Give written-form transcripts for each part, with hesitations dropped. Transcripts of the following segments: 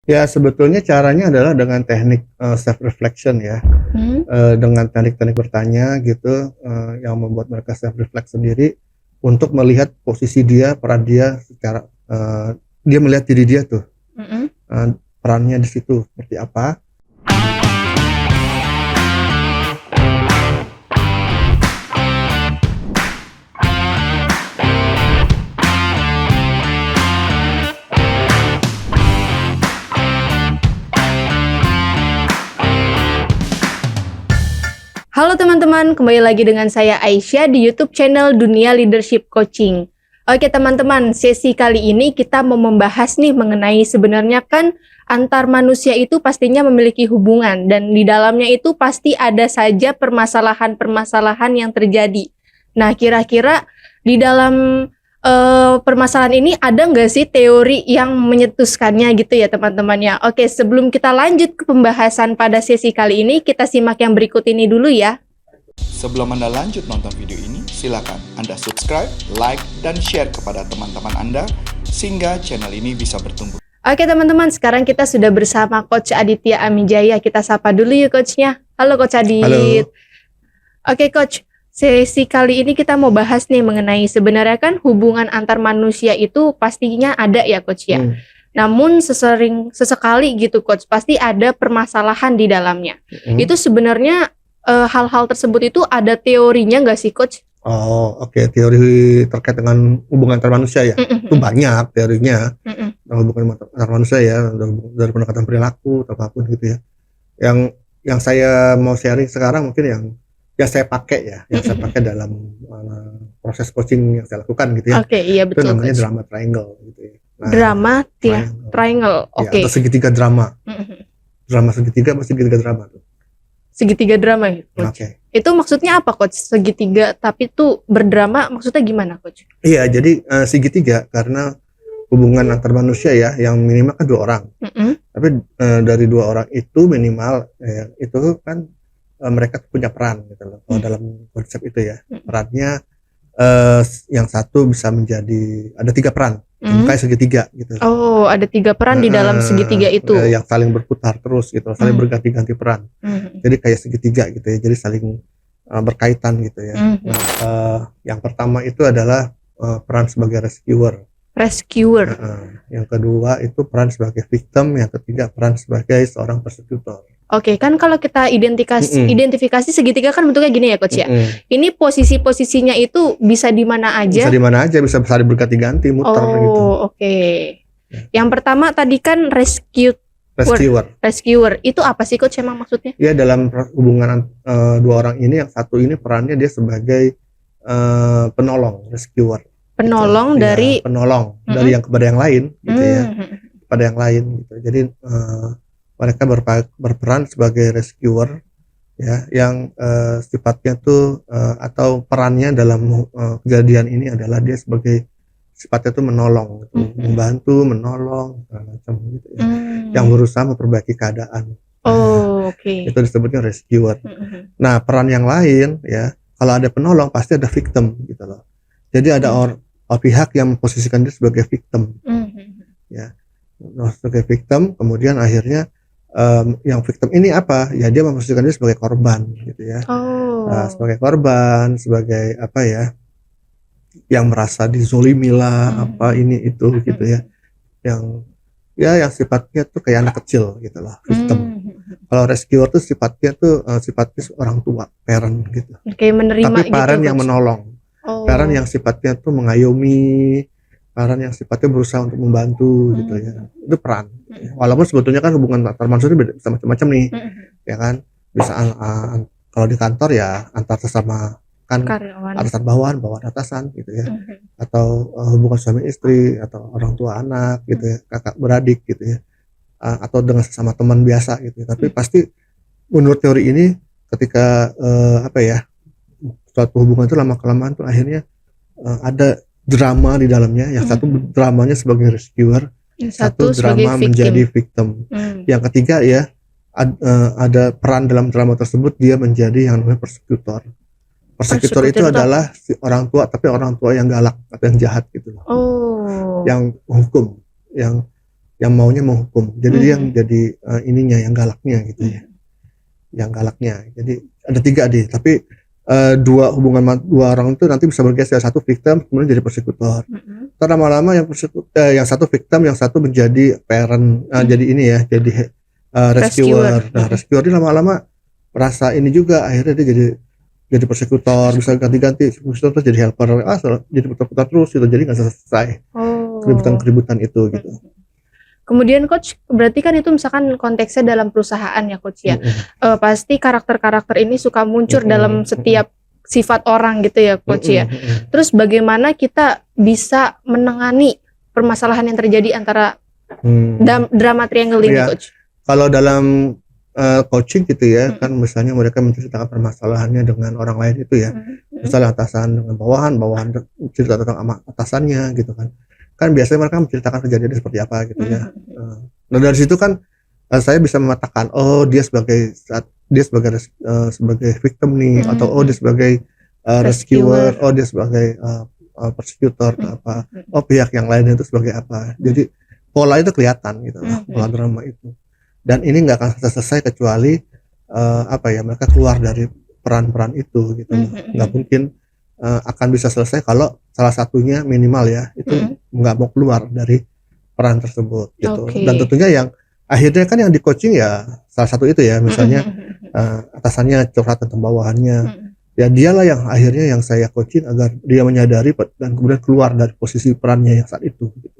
Ya sebetulnya caranya adalah dengan teknik self reflection ya, Hmm? dengan teknik-teknik bertanya gitu, yang membuat mereka self reflect sendiri untuk melihat posisi dia, peran dia secara dia melihat diri dia tuh, Mm-mm. perannya di situ seperti apa. Halo teman-teman, kembali lagi dengan saya Aisyah di YouTube channel Dunia Leadership Coaching. Oke teman-teman, sesi kali ini kita mau membahas nih mengenai sebenarnya kan antar manusia itu pastinya memiliki hubungan dan di dalamnya itu pasti ada saja permasalahan-permasalahan yang terjadi. Nah, kira-kira di dalam permasalahan ini ada nggak sih teori yang menyetuskannya gitu ya teman-teman ya? Oke, sebelum kita lanjut ke pembahasan pada sesi kali ini, kita simak yang berikut ini dulu ya. Sebelum Anda lanjut nonton video ini, silakan Anda subscribe, like, dan share kepada teman-teman Anda sehingga channel ini bisa bertumbuh. Oke teman-teman, sekarang kita sudah bersama Coach Aditya Amijaya. Kita sapa dulu yuk Coachnya. Halo Coach Adit. Halo. Oke Coach, sesi kali ini kita mau bahas nih mengenai sebenarnya kan hubungan antar manusia itu pastinya ada ya Coach ya. Namun sesekali gitu Coach, pasti ada permasalahan di dalamnya. Itu sebenarnya hal-hal tersebut itu ada teorinya nggak sih Coach? Oh oke, teori terkait dengan hubungan antar manusia ya, itu banyak teorinya. Hubungan antar manusia ya, dari pendekatan perilaku atau apapun gitu ya. Yang saya mau sharing sekarang mungkin yang saya pakai ya, yang saya pakai dalam proses coaching yang saya lakukan gitu ya. Oke, iya Itu betul namanya Coach. drama triangle gitu ya. Nah, Drama triangle. ya, Oke. atau segitiga drama. Drama segitiga apa segitiga drama tuh? Segitiga drama ya Coach. Oke. Itu maksudnya apa Coach? Segitiga tapi tuh berdrama maksudnya gimana Coach? Iya, jadi segitiga karena hubungan antar manusia ya, yang minimal kan 2 orang. Tapi dari 2 orang itu minimal itu kan mereka punya peran gitu loh. Kalau dalam konsep itu ya, perannya yang satu bisa menjadi ada 3 peran, kayak segitiga gitu. Oh, ada 3 peran di dalam segitiga itu. Yang saling berputar terus gitu, saling berganti-ganti peran. Jadi kayak segitiga gitu ya, jadi saling berkaitan gitu ya. Nah, yang pertama itu adalah peran sebagai rescuer. Yang kedua itu peran sebagai victim, yang ketiga peran sebagai seorang persekutor. Oke, kan kalau kita identifikasi segitiga kan bentuknya gini ya Coach ya. Ini posisi-posisinya itu bisa di mana aja? Bisa di mana aja, bisa saling berganti-ganti, muter gitu. Oh, oke. Yang pertama tadi kan rescuer. Itu apa sih Coach emang maksudnya? Ya, dalam hubungan 2 orang ini, yang satu ini perannya dia sebagai penolong, rescuer. Penolong gitu. dari penolong dari yang kepada yang lain gitu ya. Kepada yang lain gitu. Jadi mereka berperan sebagai rescuer ya, yang sifatnya tuh atau perannya dalam kejadian ini adalah dia sebagai sifatnya tuh menolong gitu, membantu, menolong macam gitu ya. Yang berusaha memperbaiki keadaan. Oke. Itu disebutnya rescuer. Nah, peran yang lain ya, kalau ada penolong pasti ada victim gitu loh. Jadi ada pihak yang memposisikan dia sebagai victim. Ya. Nah, sebagai victim, kemudian akhirnya yang victim ini apa? Ya, dia memposisikan dia sebagai korban gitu ya. Nah, sebagai korban, sebagai apa ya? Yang merasa dizolimi lah, apa ini itu gitu ya. Yang sifatnya tuh kayak anak kecil gitu lah, victim. Kalau rescuer tuh sifatnya orang tua, parent gitu. Kayak menerima. Tapi parent gitu, yang menolong. Parent yang sifatnya tuh mengayomi, parent yang sifatnya berusaha untuk membantu gitu ya. Itu peran. Walaupun sebetulnya kan hubungan antar manusia itu bisa macam-macam nih. Ya kan? Bisa kalau di kantor ya antar sesama kan karyawan, atasan bawahan atasan gitu ya. Atau hubungan suami istri atau orang tua anak gitu ya, kakak beradik gitu ya. Atau dengan sesama teman biasa gitu ya. Tapi pasti menurut teori ini ketika suatu hubungan itu lama-kelamaan tuh akhirnya ada drama di dalamnya. Yang satu dramanya sebagai rescuer, satu drama menjadi victim. Yang ketiga ya ada peran dalam drama tersebut, dia menjadi yang namanya persekutor. Persekutor itu adalah si orang tua, tapi orang tua yang galak atau yang jahat gitu loh. Yang hukum, yang yang maunya menghukum. Jadi dia yang jadi ininya, yang galaknya gitu ya. Yang galaknya. Jadi ada 3 deh, tapi dua orang itu nanti bisa bergeser, satu victim kemudian jadi persekutor. Karena lama-lama yang satu victim, yang satu menjadi parent, jadi ini ya, jadi rescuer. Nah, rescuer ini lama-lama merasa ini juga, akhirnya dia jadi persekutor, bisa ganti-ganti persekutor terus jadi helper, jadi putar-putar terus gitu, jadi nggak selesai keributan itu gitu. Kemudian coach, berarti kan itu misalkan konteksnya dalam perusahaan ya coach ya. Pasti karakter-karakter ini suka muncul dalam setiap sifat orang gitu ya coach ya. Terus bagaimana kita bisa menangani permasalahan yang terjadi antara drama triangle ini coach? Kalau dalam coaching gitu ya, kan misalnya mereka menceritakan permasalahannya dengan orang lain itu ya. Misalnya atasan dengan bawahan cerita tentang atasannya gitu kan. Kan biasanya mereka menceritakan kejadian seperti apa gitu ya. Nah dari situ kan saya bisa memetakan, oh dia sebagai victim nih, atau oh dia sebagai rescuer, oh dia sebagai persekutor apa, oh pihak yang lain itu sebagai apa. Jadi pola itu kelihatan gitu, pola drama itu. Dan ini nggak akan selesai kecuali mereka keluar dari peran-peran itu gitu. Nggak mungkin akan bisa selesai kalau salah satunya minimal ya itu nggak mau keluar dari peran tersebut gitu. Dan tentunya yang akhirnya kan yang di coaching ya salah satu itu ya, misalnya atasannya curhat tentang bawahannya, ya dialah yang akhirnya yang saya coaching agar dia menyadari dan kemudian keluar dari posisi perannya yang saat itu gitu.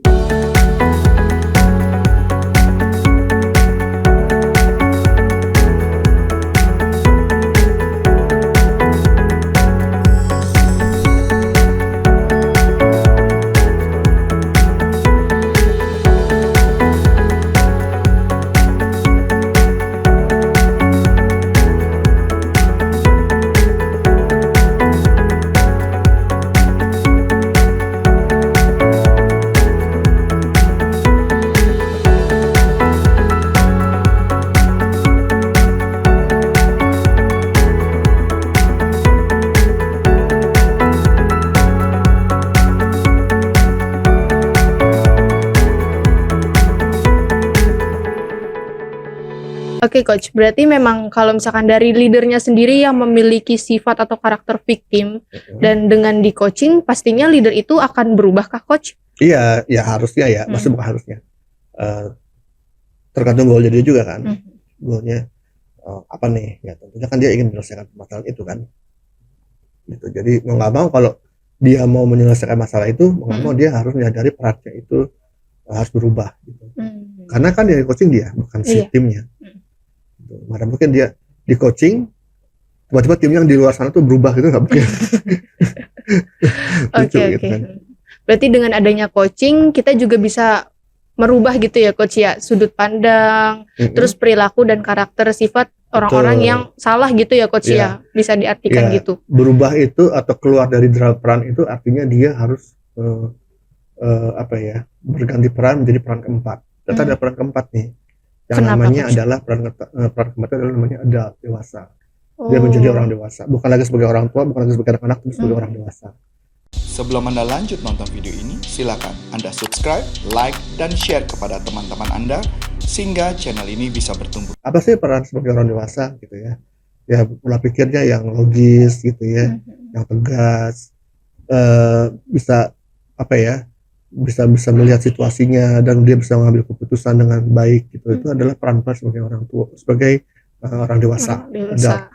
Oke coach, berarti memang kalau misalkan dari leadernya sendiri yang memiliki sifat atau karakter victim dan dengan di coaching pastinya leader itu akan berubah kah coach? Iya, ya harusnya ya, maksudnya bukan harusnya. Tergantung goalnya dia juga kan. Goalnya apa nih? Ya tentunya kan dia ingin menyelesaikan masalah itu kan. Gitu. Jadi mau nggak mau kalau dia mau menyelesaikan masalah itu, mau nggak mau dia harus menyadari perannya itu harus berubah. Gitu. Karena kan dia coaching dia, bukan si timnya. Mana mungkin dia di coaching tiba-tiba tim yang di luar sana tuh berubah gitu, nggak mungkin. Oke. Kan. Berarti dengan adanya coaching kita juga bisa merubah gitu ya coach ya, sudut pandang, terus perilaku dan karakter sifat orang-orang yang salah gitu ya coach ya, bisa diartikan gitu. Berubah itu atau keluar dari peran itu artinya dia harus berganti peran menjadi peran keempat. Ternyata ada peran keempat nih. Yang namanya adalah peran keempat adalah namanya adult, dewasa. Dia menjadi orang dewasa, bukan lagi sebagai orang tua, bukan lagi sebagai anak-anak, tapi sebagai orang dewasa. Sebelum Anda lanjut nonton video ini, silakan Anda subscribe, like, dan share kepada teman-teman Anda sehingga channel ini bisa bertumbuh. Apa sih peran sebagai orang dewasa gitu ya? Ya pola pikirnya yang logis gitu ya, yang tegas, bisa bisa melihat situasinya dan dia bisa mengambil keputusan dengan baik gitu. Itu adalah peran sebagai orang tua, sebagai orang dewasa. Ya.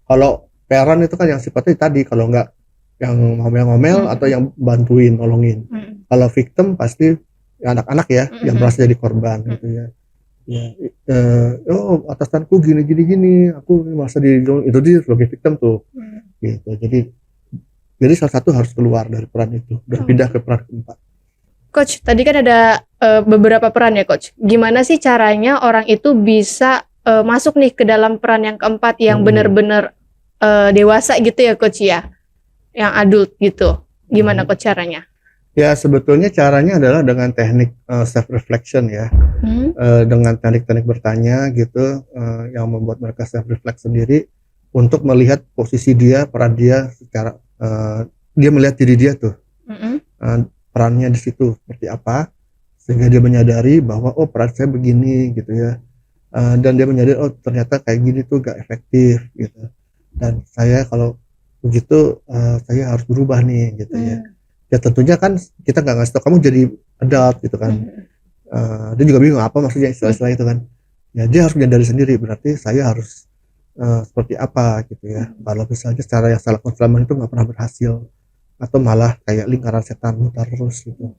Kalau parent itu kan yang sifatnya tadi, kalau nggak yang ngomel-ngomel atau yang bantuin, nolongin. Kalau victim pasti ya anak-anak ya yang merasa jadi korban gitu ya. Atasanku gini, aku merasa itu dia sebagai victim tuh. Gitu. Jadi salah satu harus keluar dari peran itu dan pindah ke peran keempat. Coach, tadi kan ada beberapa peran ya coach. Gimana sih caranya orang itu bisa masuk nih ke dalam peran yang keempat yang benar-benar dewasa gitu ya coach ya, yang adult gitu. Gimana coach caranya? Ya sebetulnya caranya adalah dengan teknik self reflection ya, dengan teknik-teknik bertanya gitu, yang membuat mereka self reflect sendiri untuk melihat posisi dia, peran dia secara dia melihat diri dia tuh. Perannya di situ seperti apa, sehingga dia menyadari bahwa oh peran saya begini gitu ya. Dan dia menyadari oh ternyata kayak gini tuh gak efektif gitu, dan saya kalau begitu saya harus berubah nih gitu ya. Ya tentunya kan kita nggak ngasih tau kamu jadi adult gitu kan. Dia juga bingung apa maksudnya istilah-istilah itu kan. Ya dia harus menyadari sendiri, berarti saya harus seperti apa gitu ya. Kalau misalnya cara yang saya lakukan selama itu nggak pernah berhasil, atau malah kayak lingkaran setan mutar terus gitu.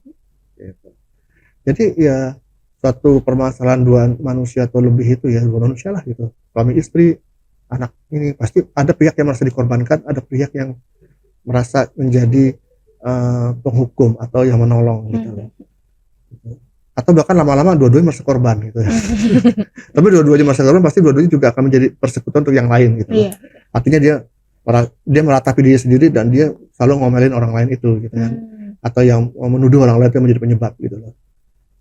Jadi ya suatu permasalahan dua manusia atau lebih itu ya, dua manusia lah gitu, suami istri, anak ini, pasti ada pihak yang merasa dikorbankan, ada pihak yang merasa menjadi penghukum atau yang menolong gitu loh. Atau bahkan lama-lama dua-duanya merasa korban gitu ya. Tapi dua-duanya merasa korban, pasti dua-duanya juga akan menjadi persekutuan untuk yang lain gitu loh. Artinya dia meratapi diri sendiri dan dia selalu ngomelin orang lain itu gitu kan. Atau yang menuduh orang lain itu menjadi penyebab gitu loh.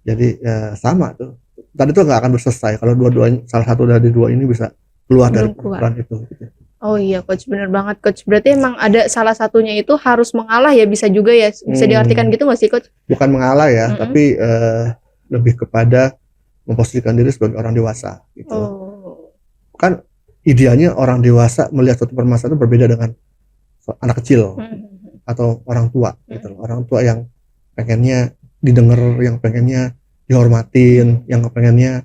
Jadi ya sama tuh. Tadi tuh nggak akan selesai kalau dua-duanya, salah satu dari dua ini bisa keluar dari peran itu gitu. Oh iya coach, benar banget coach. Berarti emang ada salah satunya itu harus mengalah ya, bisa juga ya, bisa diartikan gitu nggak sih coach? Bukan mengalah ya, tapi lebih kepada memposisikan diri sebagai orang dewasa gitu. Kan idealnya orang dewasa melihat suatu permasalahan itu berbeda dengan anak kecil atau orang tua gitu. Orang tua yang pengennya didengar, yang pengennya dihormatin, yang pengennya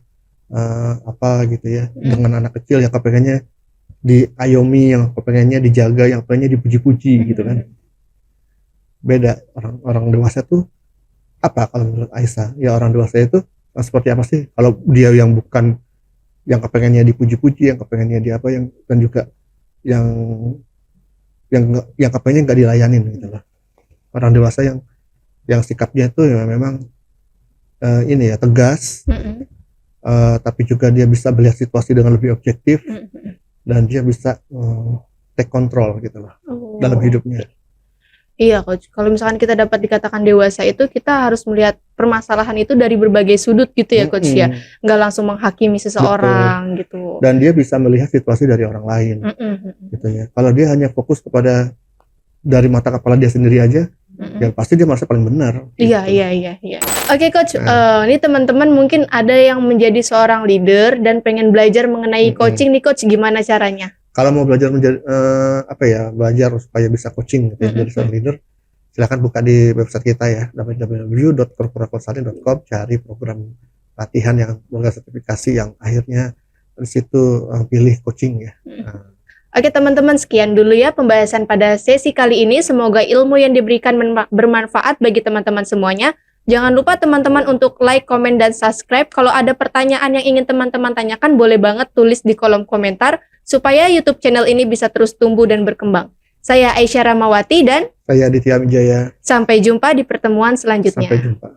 apa gitu ya. Dengan anak kecil yang kepengennya diayomi, yang kepengennya dijaga, yang pengennya dipuji-puji gitu kan. Beda orang dewasa tuh apa kalau menurut Aisyah? Ya orang dewasa itu seperti apa sih? Kalau dia yang bukan yang kepengennya dipuji-puji, yang kepengennya di apa, yang dan juga yang kepengennya nggak dilayanin gitu loh. Orang dewasa yang sikapnya itu ya memang ini ya tegas, tapi juga dia bisa melihat situasi dengan lebih objektif, dan dia bisa take control gitu loh dalam hidupnya. Iya coach, kalau misalkan kita dapat dikatakan dewasa itu kita harus melihat permasalahan itu dari berbagai sudut gitu ya coach ya, nggak langsung menghakimi seseorang. Betul. Gitu. Dan dia bisa melihat situasi dari orang lain, gitu ya. Kalau dia hanya fokus kepada dari mata kepala dia sendiri aja, ya pasti dia merasa paling benar. Iya, gitu. iya. Oke coach, ini teman-teman mungkin ada yang menjadi seorang leader dan pengen belajar mengenai coaching nih coach, gimana caranya? Kalau mau belajar menjadi belajar supaya bisa coaching gitu ya, jadi seorang leader, silakan buka di website kita ya, www.corporaconsulting.com, cari program latihan yang bersertifikasi yang akhirnya di situ pilih coaching ya. Oke teman-teman, sekian dulu ya pembahasan pada sesi kali ini. Semoga ilmu yang diberikan bermanfaat bagi teman-teman semuanya. Jangan lupa teman-teman untuk like, komen, dan subscribe. Kalau ada pertanyaan yang ingin teman-teman tanyakan, boleh banget tulis di kolom komentar supaya YouTube channel ini bisa terus tumbuh dan berkembang. Saya Aisyah Ramawati dan saya Aditya Wijaya. Sampai jumpa di pertemuan selanjutnya. Sampai jumpa.